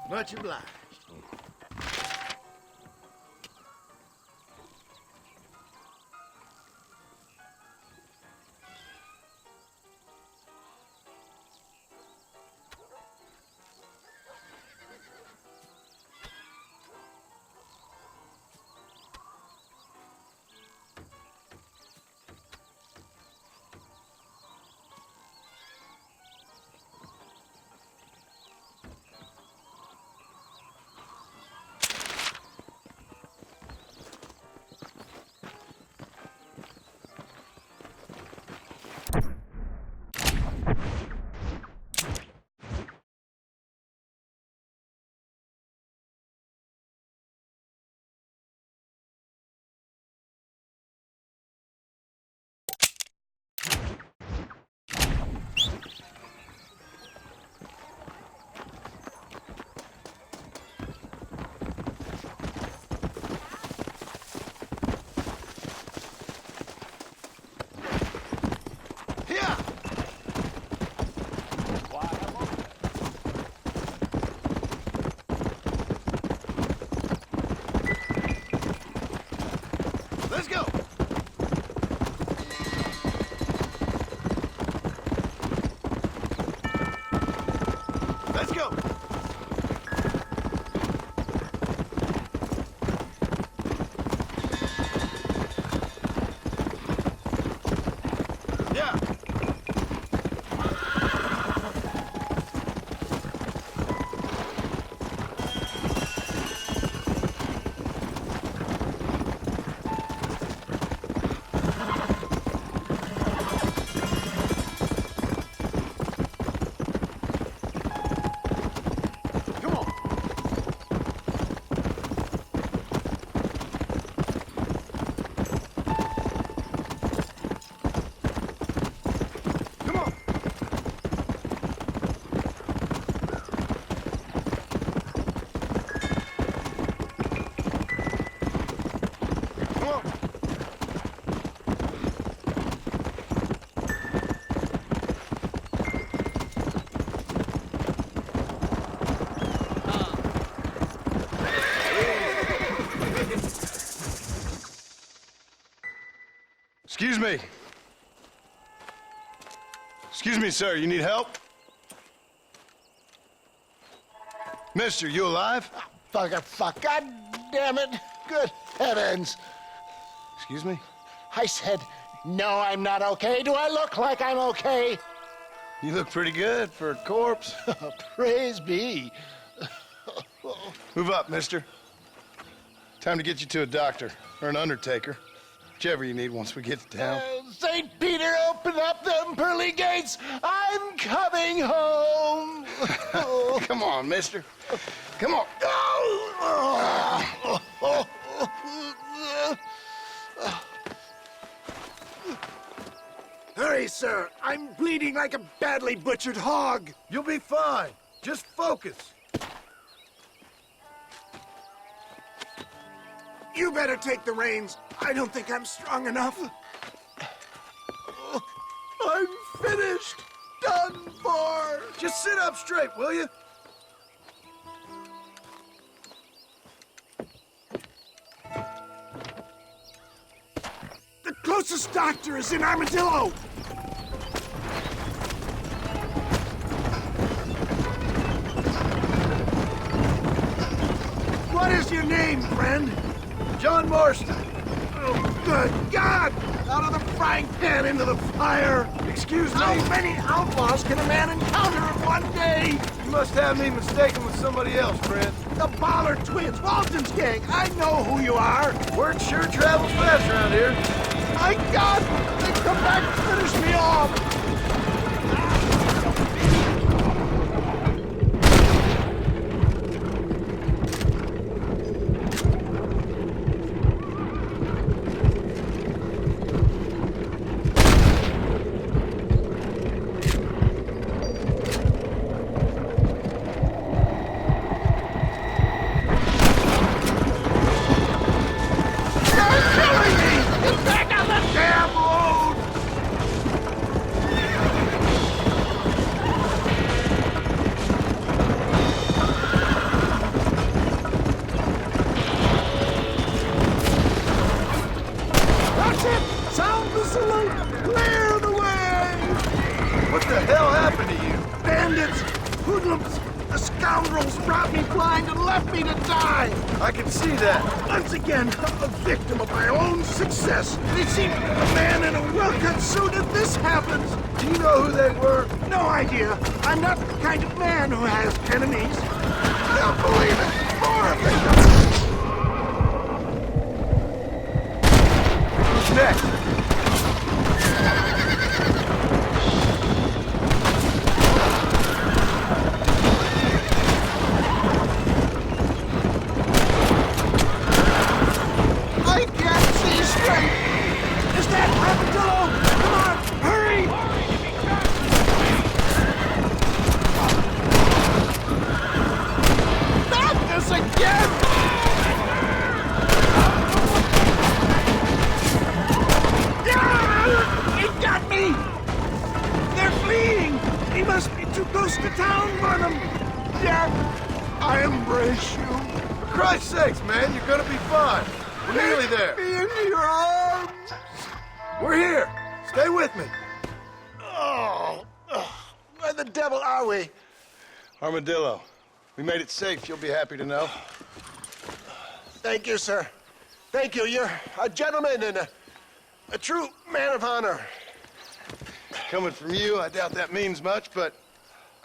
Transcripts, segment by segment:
Much obliged. Let's go! Let's go! Yeah! Excuse me. Excuse me, sir. You need help? Mister, you alive? Fuck. God damn it. Good heavens. Excuse me? I said, no, I'm not okay. Do I look like I'm okay? You look pretty good for a corpse. Praise be. Move up, mister. Time to get you to a doctor or an undertaker. Whichever you need once we get to town. St. Peter, open up them pearly gates. I'm coming home. Come on, mister. Come on. Hurry, sir. I'm bleeding like a badly butchered hog. You'll be fine. Just focus. You better take the reins. I don't think I'm strong enough. I'm finished. Done for. Just sit up straight, will you? The closest doctor is in Armadillo. What is your name, friend? John Marston. Oh, good God! Out of the frying pan into the fire! Excuse me. How many outlaws can a man encounter in one day? You must have me mistaken with somebody else, friend. The Ballard twins, Walton's gang. I know who you are. Word sure travels fast around here. My God! They come back and finish me off! brought me blind and left me to die. I can see that. Once again, I'm a victim of my own success. They seem a man in a well-cut suit and this happens. Do you know who they were? No idea. I'm not the kind of man who has enemies. I don't believe it. More of them. Who's next? I can't see straight. Is that Armadillo? Come on, hurry! Not this again! Yeah! He got me! They're fleeing! He must be too close to town for them! Yeah, I embrace you. For Christ's sakes, man, you're gonna be fine. We're nearly there. Me in your arms! We're here. Stay with me. Oh, where the devil are we? Armadillo, we made it safe. You'll be happy to know. Thank you, sir. Thank you. You're a gentleman and a true man of honor. Coming from you, I doubt that means much, but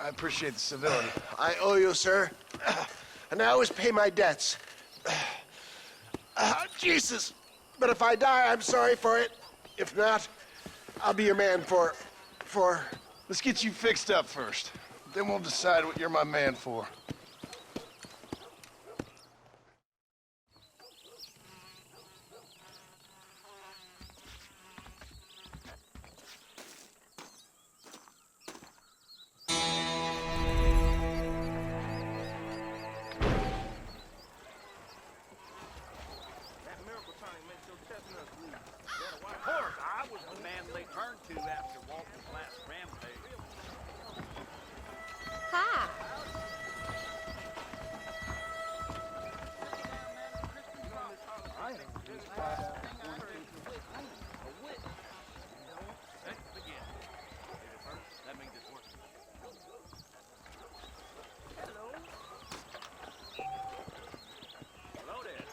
I appreciate the civility. I owe you, sir. And I always pay my debts. Jesus. But if I die, I'm sorry for it. If not, I'll be your man for... Let's get you fixed up first. Then we'll decide what you're my man for. I was the man they turned to after Walter's last rampage. Hi. Let's begin. That means it's working. Hello there.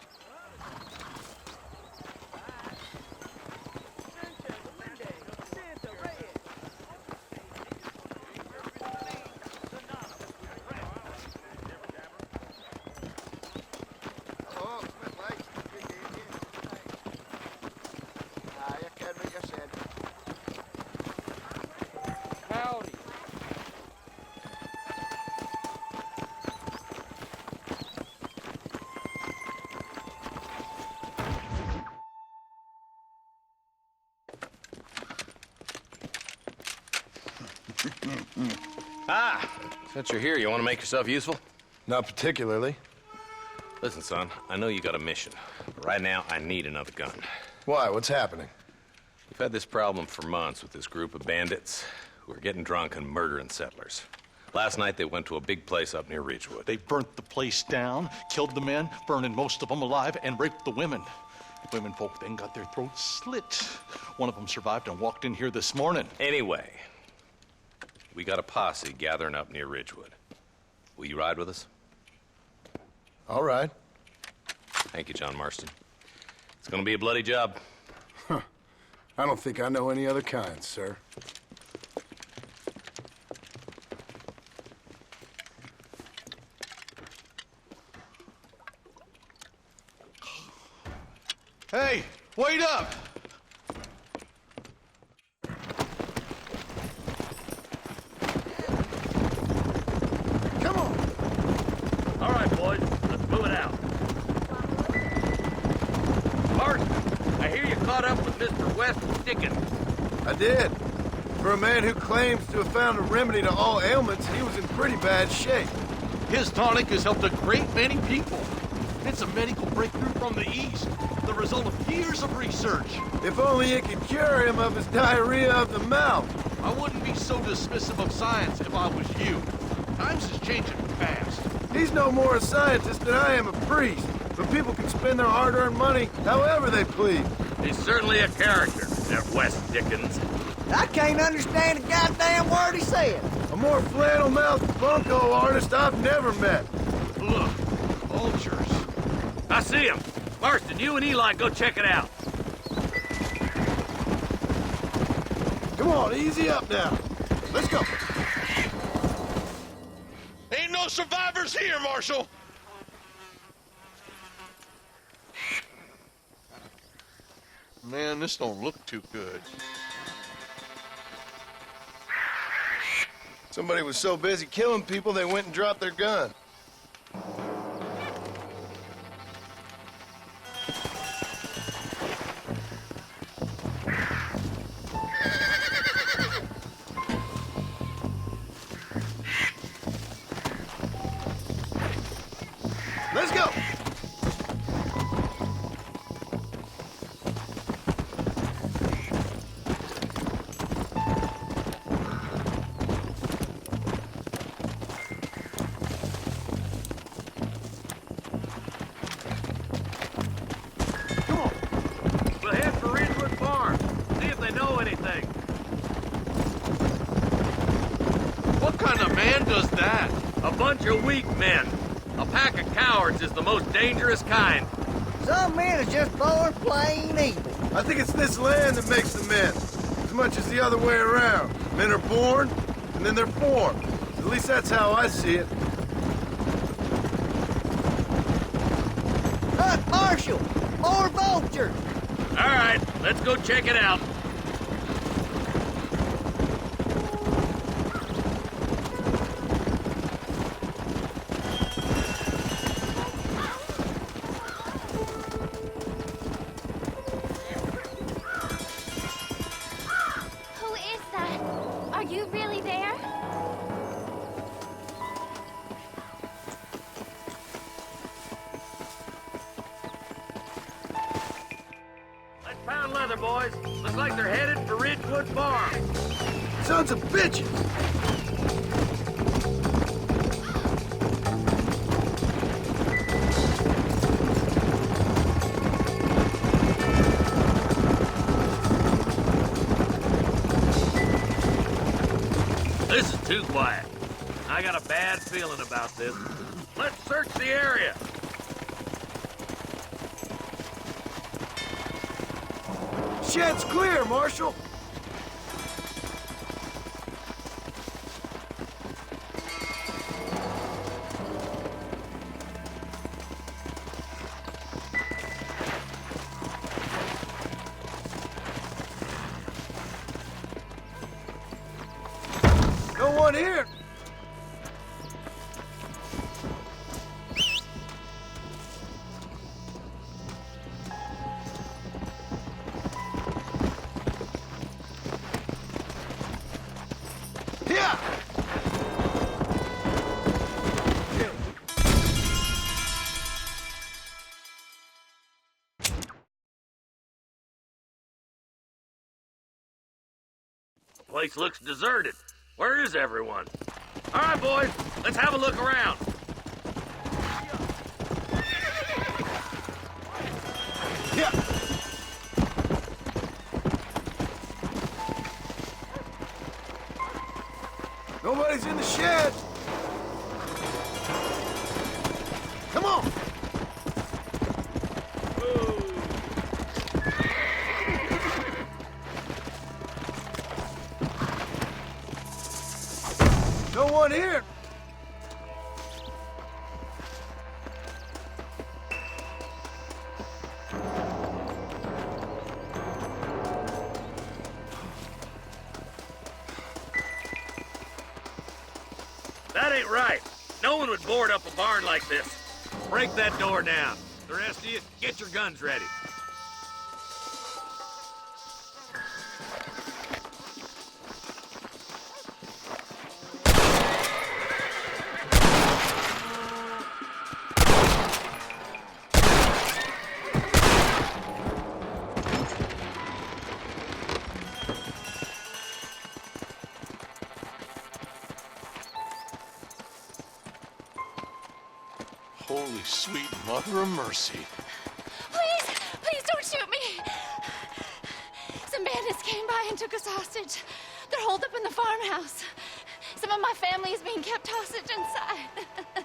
Howdy. Since you're here, you want to make yourself useful? Not particularly. Listen, son, I know you got a mission, but right now I need another gun. Why? What's happening? We've had this problem for months with this group of bandits who are getting drunk and murdering settlers. Last night they went to a big place up near Ridgewood. They burnt the place down, killed the men, burning most of them alive, and raped the women. Women folk then got their throats slit. One of them survived and walked in here this morning. Anyway, we got a posse gathering up near Ridgewood. Will you ride with us? All right. Thank you, John Marston. It's gonna be a bloody job. I don't think I know any other kind, sir. Hey, wait up! Come on. All right, boys, let's move it out. Marston, I hear you caught up with Mr. West Dickens. I did. For a man who claims to have found a remedy to all ailments, he was in pretty bad shape. His tonic has helped a great many people. It's a medical breakthrough from the East, the result of years of research. If only it could cure him of his diarrhea of the mouth. I wouldn't be so dismissive of science if I was you. Times is changing fast. He's no more a scientist than I am a priest. But people can spend their hard-earned money however they please. He's certainly a character, that West Dickens. I can't understand a goddamn word he said. A more flannel-mouthed bunco artist I've never met. Look, Vultures. I see him. Marston, you and Eli go check it out. Come on, easy up now. Let's go. Ain't no survivors here, Marshal. Man, this don't look too good. Somebody was so busy killing people, they went and dropped their gun. Let's go! We'll head for Ridgewood Farm. See if they know anything. What kind of man does that? A bunch of weak men. A pack of cowards is the most dangerous kind. Some men is just born plain evil. I think it's this land that makes the men, as much as the other way around. Men are born, and then they're formed. At least that's how I see it. Marshal, more vultures. All right, let's go check it out. Who is that? Are you really there? Let's pound leather, boys. Looks like they're headed for Ridgewood Farm. Sons of bitches! This is too quiet. I got a bad feeling about this. Let's search the area. Shed's clear, Marshal! No one here! Yeah! The place looks deserted. Where is everyone? All right, boys, let's have a look around. Yeah! Nobody's in the shed! Come on! No one here! That ain't right. No one would board up a barn like this. Break that door down. The rest of you, get your guns ready. Holy sweet mother of mercy. Please, please don't shoot me. Some bandits came by and took us hostage. They're holed up in the farmhouse. Some of my family is being kept hostage inside.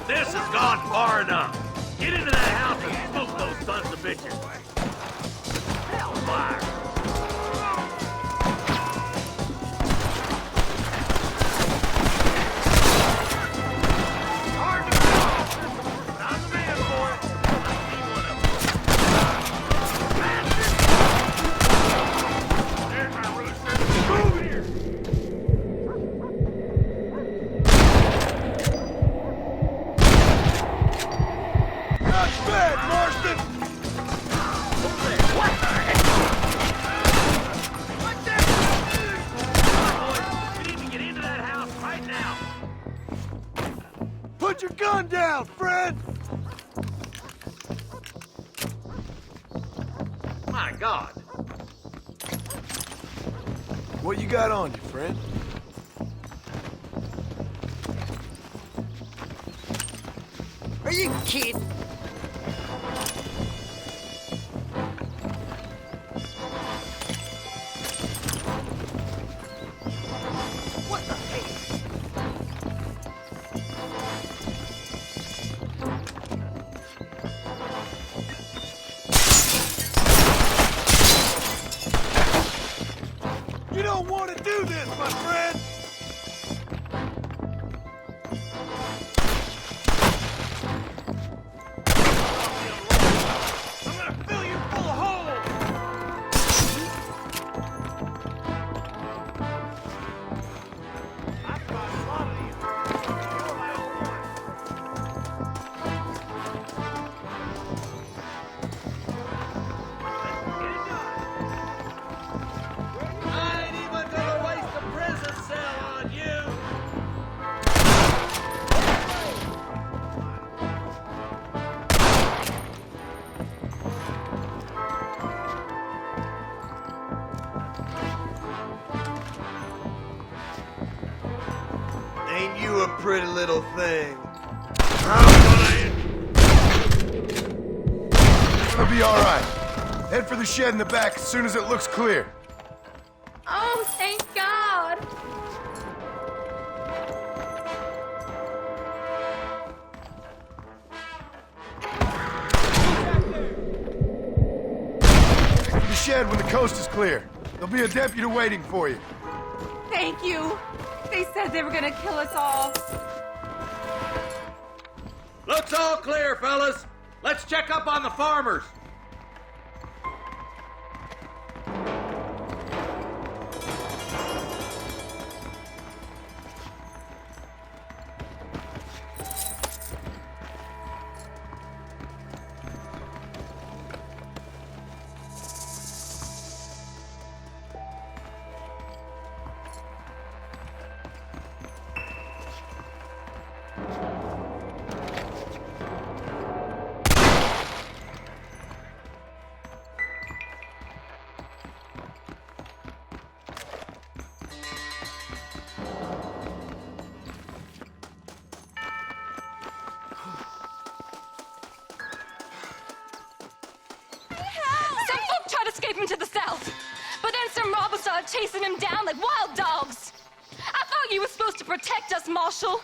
This has gone far enough. Get into that house and smoke those sons of bitches. Hellfire. Put your gun down, Fred! My God. What you got on you, friend? Are you kidding? What the hell? You don't want to do this, my friend! I'm gonna fill you full of holes! I've got a lot of these. You're my old one. Get it done. I ain't even gonna waste a prison cell on you. Ain't you a pretty little thing? It'll be all right. Head for the shed in the back as soon as it looks clear. Oh, thank God. Head for the shed when the coast is clear. There'll be a deputy waiting for you. Thank you. They said they were gonna kill us all. Looks all clear, fellas. Let's check up on the farmers. Some folk tried escaping to the south, but then some robbers started chasing him down like wild dogs. I thought you were supposed to protect us, Marshal.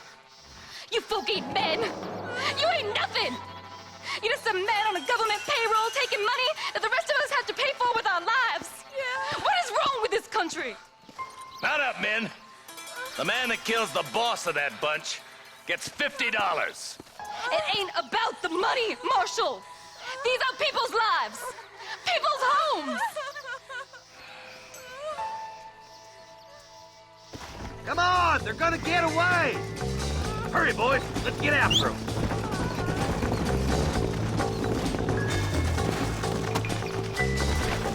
You folk ain't men. You ain't nothing. You're just a man on a government payroll taking money that the rest of us have to pay for with our lives. Yeah. What is wrong with this country? Mount up, men. The man that kills the boss of that bunch gets $50. It ain't about the money, Marshal. These are people's lives, people's homes. Come on, they're gonna get away. Hurry, boys. Let's get after them.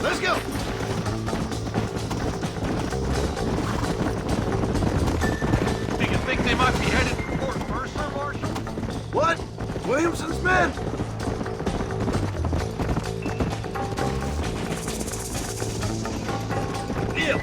Let's go! Do you think they might be headed for Fort Mercer, Marshal? What? Williamson's men? Deal.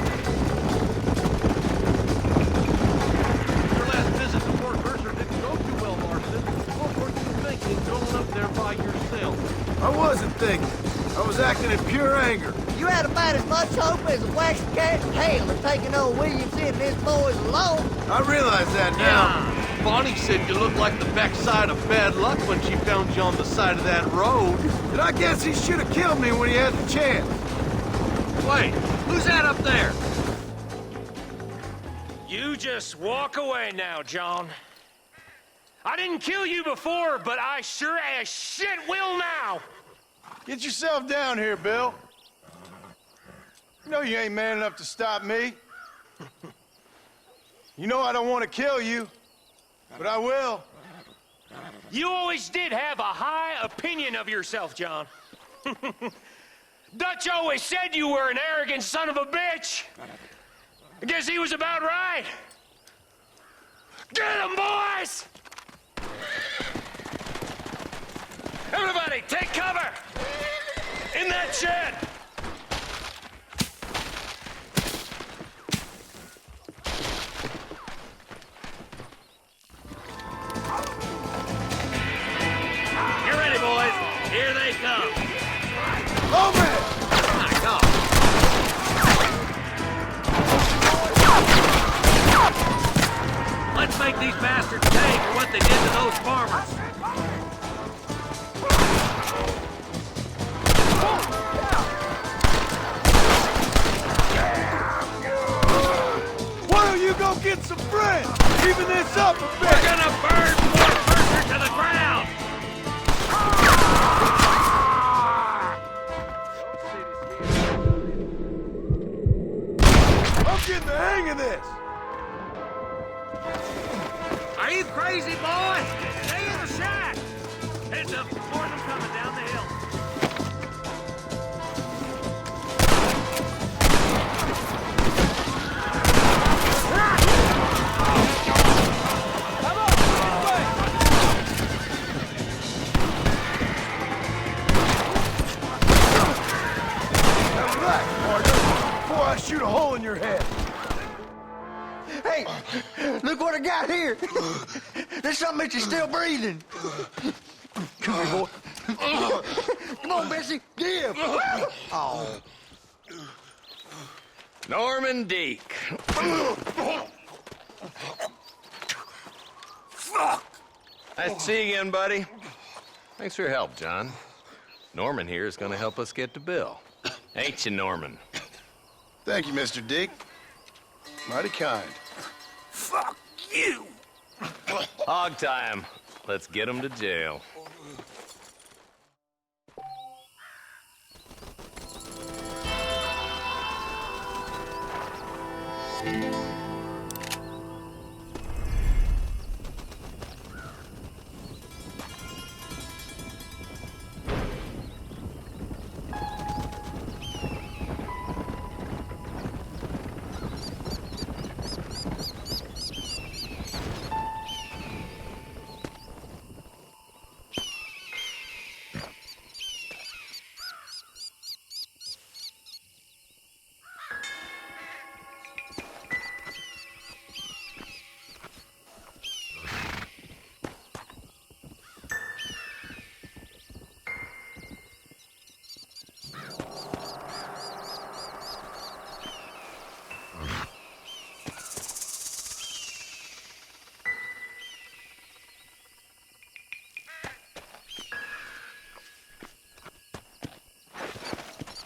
Your last visit to Fort Mercer didn't go too well, Marston. What were you thinking going up there by yourself? I wasn't thinking. I was acting in pure anger. You had about as much hope as a waxy cat in hell of taking old Williamson and his boys alone. I realize that now. Bonnie said you looked like the backside of bad luck when she found you on the side of that road. And I guess he should have killed me when he had the chance. Wait, who's that up there? You just walk away now, John. I didn't kill you before, but I sure as shit will now. Get yourself down here, Bill. You know you ain't man enough to stop me. You know I don't want to kill you, but I will. You always did have a high opinion of yourself, John. Dutch always said you were an arrogant son of a bitch. I guess he was about right. Get him, boys! Everybody, take cover! In that shed! Get ready, boys. Here they come. Over! Knock off. Let's make these bastards pay for what they did to those farmers. Why don't you go get some friends? Even this up a bit! We're gonna burn Poulpc to the ground! I'm getting the hang of this! Are you crazy, boys? Stay in the shack! Heads up, more of them coming down the hill. Now relax, partner, before I shoot a hole in your head. Hey, look what I got here. There's something that you're still breathing. Come here, boy. Come on, Bessie, give. Oh. Norman Deek. Fuck! Nice to see you again, buddy. Thanks for your help, John. Norman here is going to help us get to Bill. Ain't you, Norman? Thank you, Mr. Dick. Mighty kind. Fuck you! Hog time. Let's get him to jail.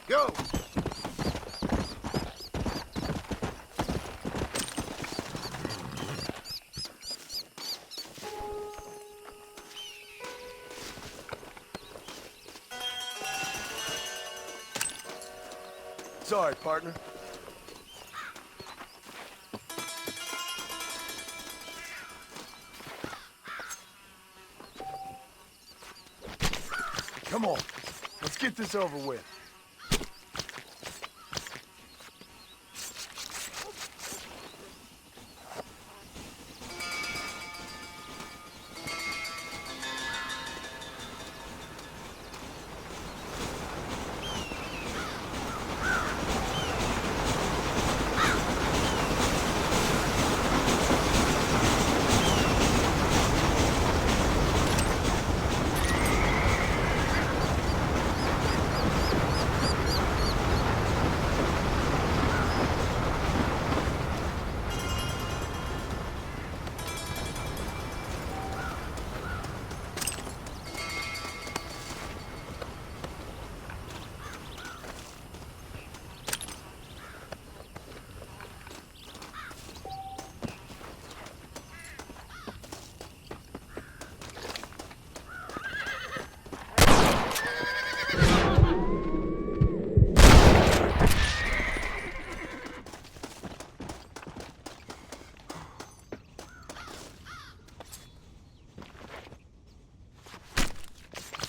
Go! Sorry, partner. Come on, let's get this over with.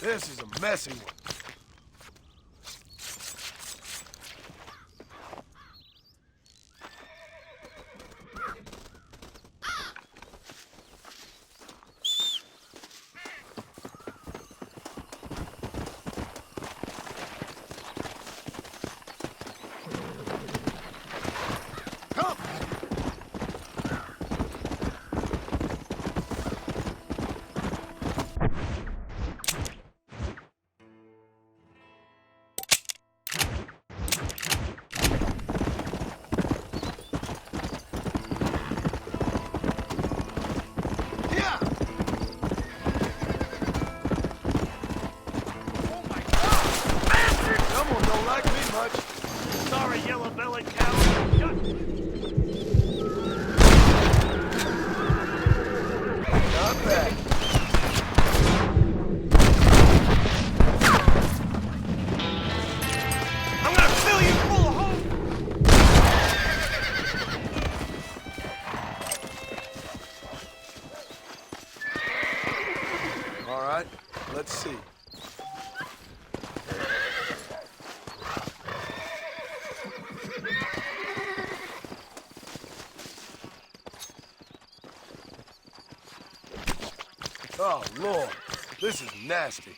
This is a messy one. Sorry, yellow-bellied cow. Not bad. I'm gonna fill you full of hope! All right, let's see. Oh, Lord, this is nasty.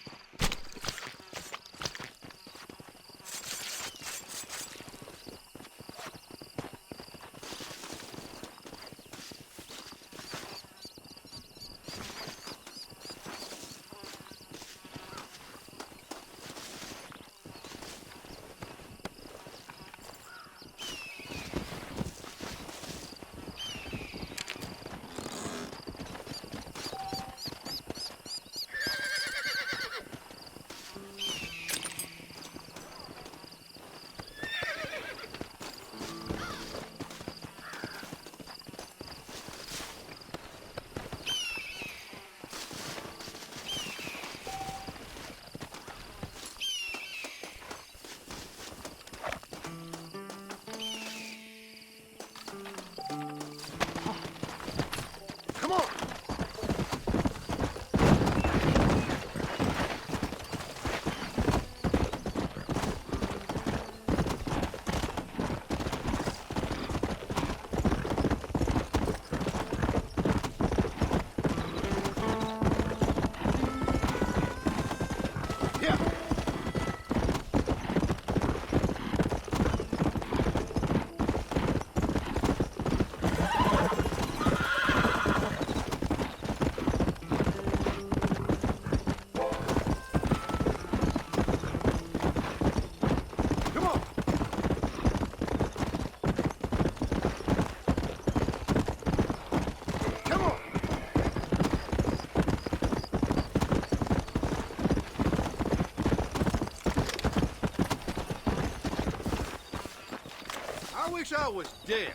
I wish I was dead.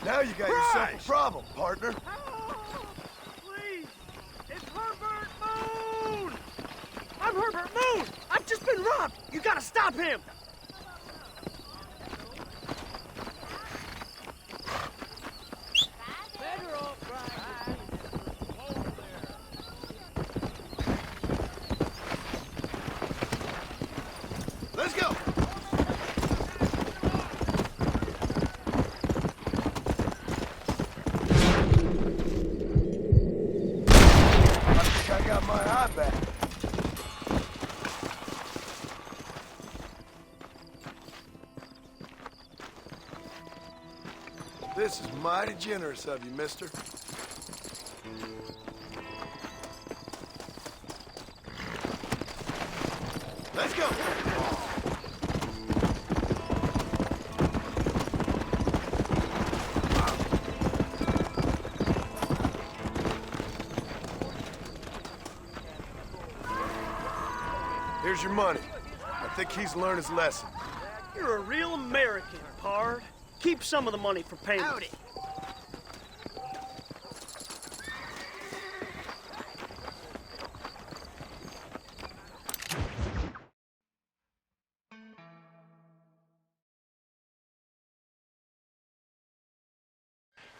Now you got yourself a problem, partner. Please! It's Herbert Moon! I'm Herbert Moon! I've just been robbed! You gotta stop him! Let's go! I think I got my eye back. This is mighty generous of you, mister. Let's go! Here's your money. I think he's learned his lesson. You're a real American, Pard. Keep some of the money for payment. Howdy.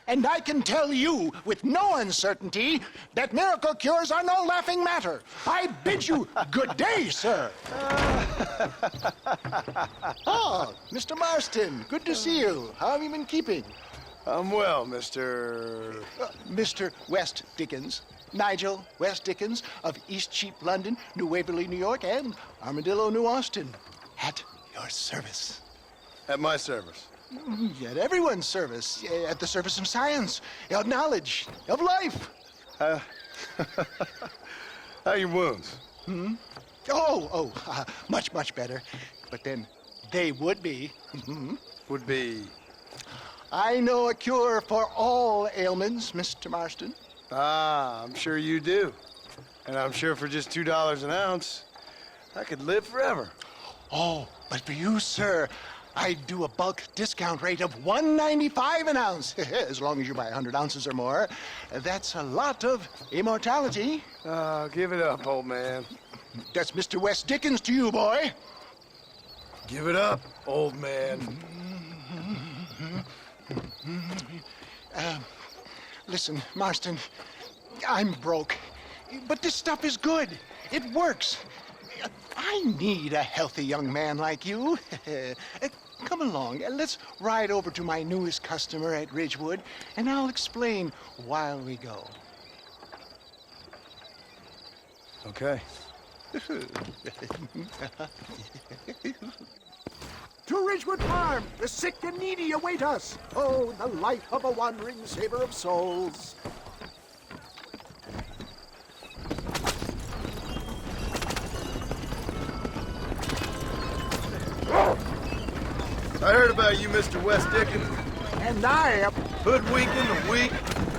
And I can tell you with no uncertainty that miracle cures are no laughing matter. I bid you good day, sir. Oh, Mr. Marston, good to see you. How have you been keeping? I'm well, Mr. Mr. West Dickens. Nigel West Dickens of East Cheap, London, New Waverly, New York, and Armadillo, New Austin. At your service. At my service. At everyone's service. At the service of science, of knowledge, of life. How are your wounds? Much, much better. But then they would be. Would be... I know a cure for all ailments, Mr. Marston. Ah, I'm sure you do. And I'm sure for just $2 an ounce, I could live forever. Oh, but for you, sir, I'd do a bulk discount rate of $1.95 an ounce, as long as you buy 100 ounces or more. That's a lot of immortality. Give it up, old man. That's Mr. West Dickens to you, boy. Give it up, old man. Listen, Marston, I'm broke, but this stuff is good. It works. I need a healthy young man like you. Come along, let's ride over to my newest customer at Ridgewood, and I'll explain while we go. Okay. To Ridgewood Farm, the sick and needy await us. Oh, the life of a wandering saver of souls. I heard about you, Mr. West Dickens. And I am... Hoodwinking the weak,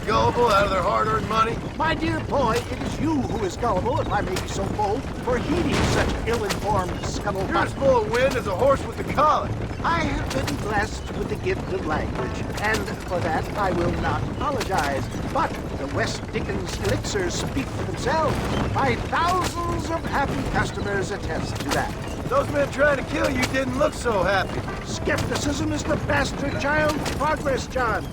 gullible out of their hard-earned money. My dear boy, it is you who is gullible, if I may be so bold, for heeding such ill-informed You're as scuttlebutt. full of wind as a horse with the colic. I have been blessed with the gift of language, and for that I will not apologize. But the West Dickens elixirs speak for themselves. My thousands of happy customers attest to that. Those men trying to kill you didn't look so happy. Skepticism is the bastard child of progress, John.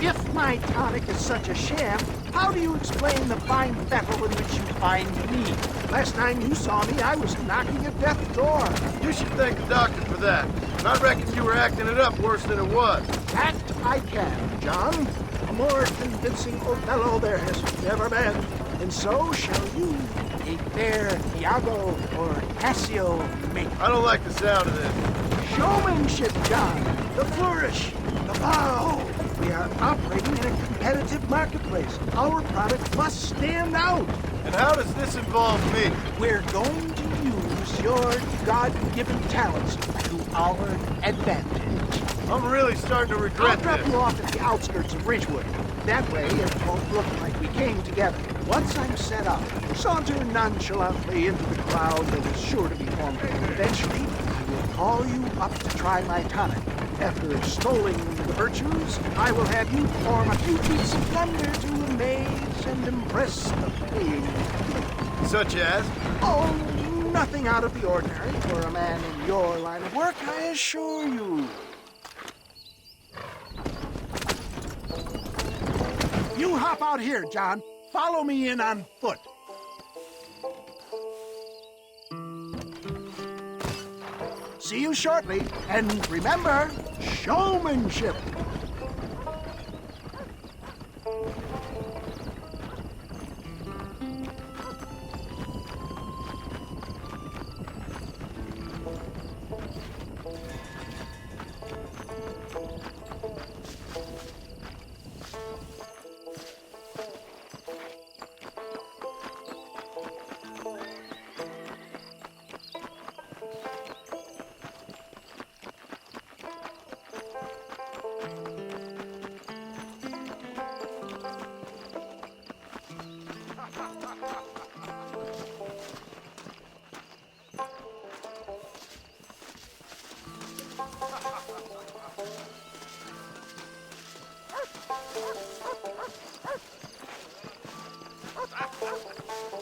If my tonic is such a sham, how do you explain the fine battle in which you find me? Last time you saw me, I was knocking at death's door. You should thank the doctor for that. And I reckon you were acting it up worse than it was. Act I can, John. A more convincing Othello there has never been. And so shall you, a fair Iago or Cassio make. I don't like the sound of this. Showmanship, John. The flourish, the bow. We are operating in a competitive marketplace. Our product must stand out. And how does this involve me? We're going to use your God-given talents to our advantage. I'm really starting to I'll regret drop this. you off at the outskirts of Ridgewood. That way, it won't look like we came together. Once I'm set up, saunter nonchalantly into the crowd that is sure to be formed. Eventually, I will call you up to try my tonic. After extolling the virtues, I will have you perform a few feats of thunder to amaze and impress the paying. Such as? Oh, nothing out of the ordinary for a man in your line of work, I assure you. You hop out here, John. Follow me in on foot. See you shortly, and remember, showmanship.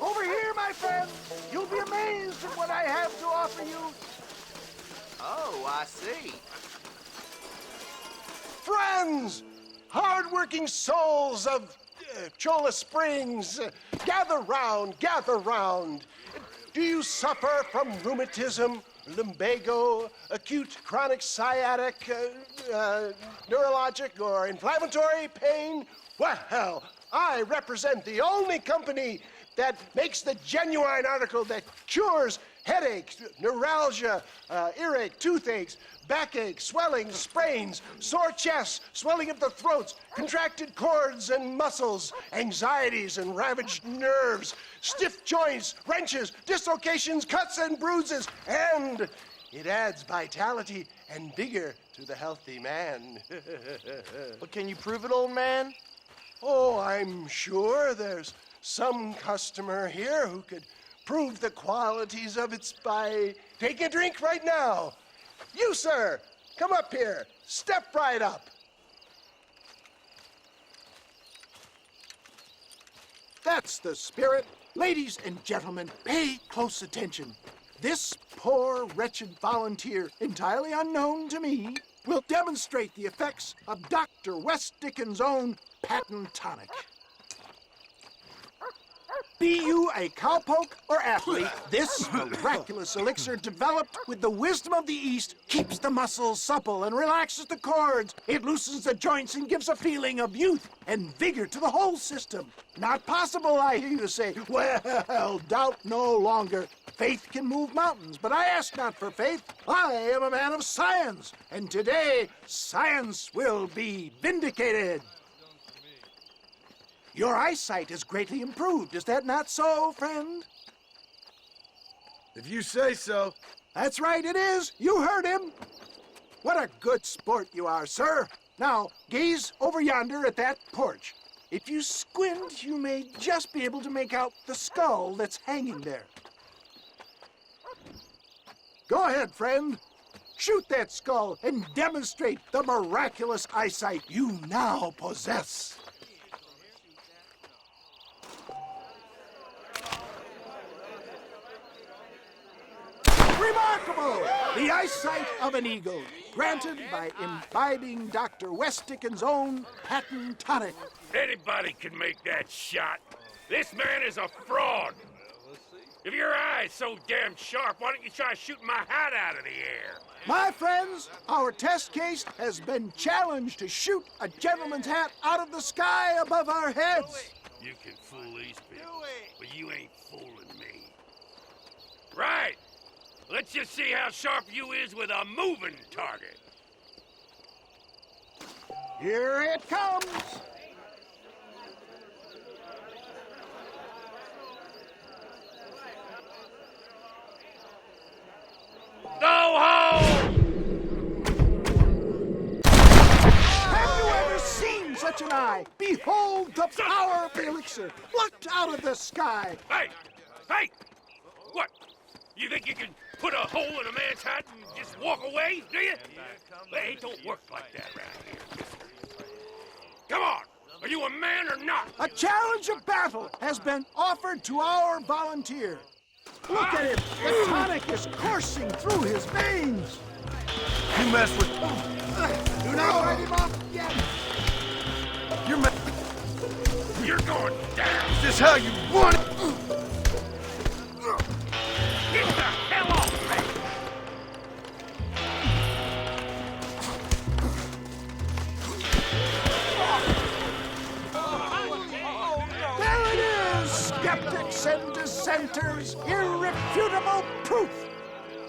Over here, my friend. You'll be amazed at what I have to offer you. Oh, I see. Friends, hard-working souls of Cholla Springs, gather round, gather round. Do you suffer from rheumatism, lumbago, acute chronic sciatic, neurologic, or inflammatory pain? Well, I represent the only company that makes the genuine article that cures headaches, neuralgia, earache, toothaches, backache, swelling, sprains, sore chests, swelling of the throats, contracted cords and muscles, anxieties and ravaged nerves, stiff joints, wrenches, dislocations, cuts and bruises, and it adds vitality and vigor to the healthy man. But can you prove it, old man? Oh, I'm sure there's some customer here who could prove the qualities of it by taking a drink right now. You, sir, come up here. Step right up. That's the spirit. Ladies and gentlemen, pay close attention. This poor, wretched volunteer, entirely unknown to me, will demonstrate the effects of Dr. West Dickens' own patent tonic. Be you a cowpoke or athlete, this miraculous elixir developed with the wisdom of the East keeps the muscles supple and relaxes the cords. It loosens the joints and gives a feeling of youth and vigor to the whole system. Not possible, I hear you say. Well, doubt no longer. Faith can move mountains, but I ask not for faith. I am a man of science, and today science will be vindicated. Your eyesight is greatly improved. Is that not so, friend? If you say so. That's right, it is. You heard him. What a good sport you are, sir. Now, gaze over yonder at that porch. If you squint, you may just be able to make out the skull that's hanging there. Go ahead, friend. Shoot that skull and demonstrate the miraculous eyesight you now possess. Remarkable! The eyesight of an eagle, granted by imbibing Dr. West Dickens' own patent tonic. Anybody can make that shot. This man is a fraud. If your eye's so damn sharp, why don't you try shooting my hat out of the air? My friends, our test case has been challenged to shoot a gentleman's hat out of the sky above our heads. You can fool these people, but you ain't fooling me. Right. Let's just see how sharp you is with a moving target. Here it comes. Go home! Have you ever seen such an eye? Behold the power of the elixir, plucked out of the sky. Hey! Hey! What? You think you can put a hole in a man's hat and just walk away, do you? Hey, it don't work like that around here. Come on! Are you a man or not? A challenge of battle has been offered to our volunteer. Look at him. The tonic is coursing through his veins. You mess with... Do not write him off yet. You're going down. Is this how you want it? Get the hell off me! There it is, skeptics and dissenters, irrefutable proof.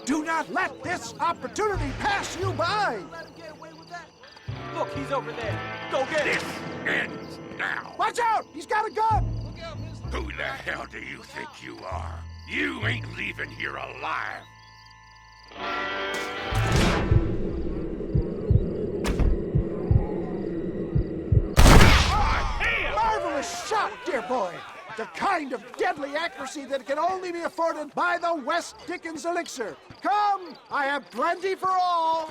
Do not let this opportunity pass you by. Look, he's over there. Go get him. This ends now. Watch out, he's got a gun. Who the hell do you think you are? You ain't leaving here alive. Marvelous shot, dear boy. The kind of deadly accuracy that can only be afforded by the West Dickens elixir. Come, I have plenty for all.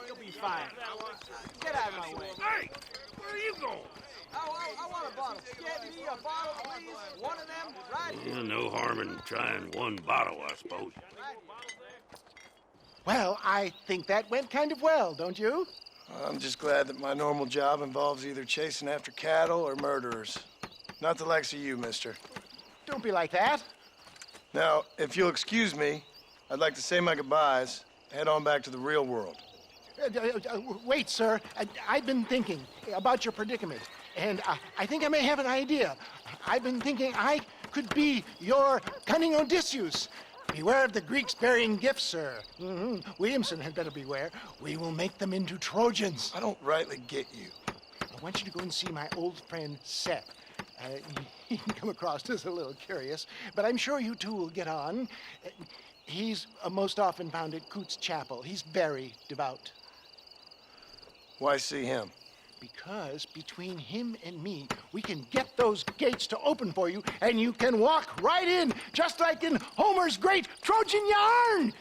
You'll be fine. Get out of my way. Hey, where are you going? I want a bottle. Get me a bottle, please. One of them, right here. No harm in trying one bottle, I suppose. Well, I think that went kind of well, don't you? I'm just glad that my normal job involves either chasing after cattle or murderers. Not the likes of you, mister. Don't be like that. Now, if you'll excuse me, I'd like to say my goodbyes, head on back to the real world. Wait, sir. I've been thinking about your predicament, and I think I may have an idea. I've been thinking I could be your cunning Odysseus. Beware of the Greeks bearing gifts, sir. Williamson had better beware. We will make them into Trojans. I don't rightly get you. I want you to go and see my old friend Seth. He can come across as a little curious, but I'm sure you two will get on. He's most often found at Coots Chapel. He's very devout. Why see him? Because between him and me, we can get those gates to open for you, and you can walk right in, just like in Homer's great Trojan yarn!